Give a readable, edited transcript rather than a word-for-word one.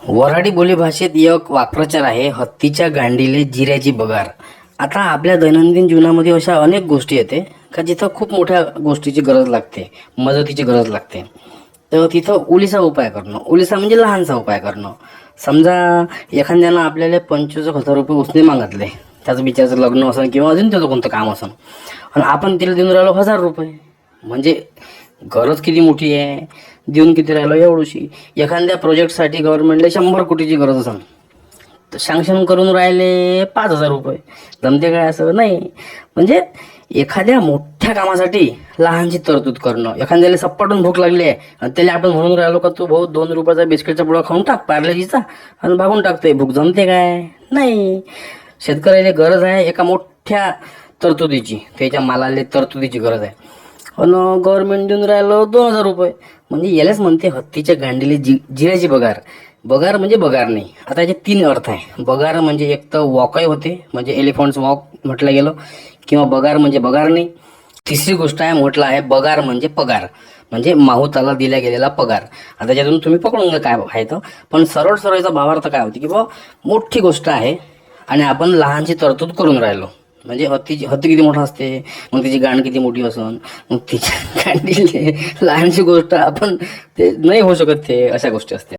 वऱ्हाडी बोलीभाषेत एक वाक्प्रचार आहे, हत्तीच्या गांडीले जिऱ्याची बगार. आता आपल्या दैनंदिन जीवनामध्ये अशा अनेक गोष्टी येते का जिथं खूप मोठ्या गोष्टीची गरज लागते, मदतीची गरज लागते. तर तिथं उलीचा उपाय करणं, उलीचा म्हणजे लहानसा उपाय करणं. समजा एखाद्यानं आपल्याला 25,000 रुपये उसने मागितले, त्याचं बिचाराचं लग्न असेल किंवा अजून त्याचं कोणतं काम असेल, आणि आपण तिला देऊन राहिलो 1,000 रुपये. म्हणजे गरज किती मोठी आहे, देऊन किती राहिलो एवढीशी. एखाद्या प्रोजेक्टसाठी गव्हर्नमेंटला 100 कोटीची गरज असेल तर सँक्शन करून राहिले 5,000 रुपये. जमते काय? असं नाही. म्हणजे एखाद्या मोठ्या कामासाठी लहानशी तरतूद करणं. एखाद्याला सपाटून भूक लागली आहे आणि त्याला आपण म्हणून राहिलो का तू भाऊ 2 रुपयाचा बिस्किटचा पुडा खाऊन टाक पार्लेजीचा आणि भागून टाकतोय. भूक जमते काय? नाही. शेतकऱ्याला गरज आहे एका मोठ्या तरतुदीची, त्याच्या मालाला तरतुदीची गरज आहे, पण गव्हर्नमेंट देऊन राहिलं 2,000 रुपये. म्हणजे यालाच म्हणते हत्तीच्या गांडीले जिऱ्याची बगार. बगार म्हणजे बगार नाही. आता याचे 3 अर्थ आहे. बगार म्हणजे एक तर वॉकही होते, म्हणजे एलिफंट्स वॉक म्हटलं गेलं, किंवा बगार म्हणजे बगार नाही. तिसरी गोष्ट आहे, म्हटलं आहे बगार म्हणजे पगार, म्हणजे माहुताला दिला गेलेला पगार. आता त्याच्यातून तुम्ही पकडून घ्या काय आहे तर. पण सरळ सरळचा भावार्थ काय होते की बा मोठी गोष्ट आहे आणि आपण लहानशी तरतूद करून राहिलो. म्हणजे हत्ती किती मोठा असते, मग तिची गांड किती मोठी असन, मग तिच्या गांडीले लहानशी गोष्ट आपण ते नाही होऊ शकत, ते अशा गोष्टी असते.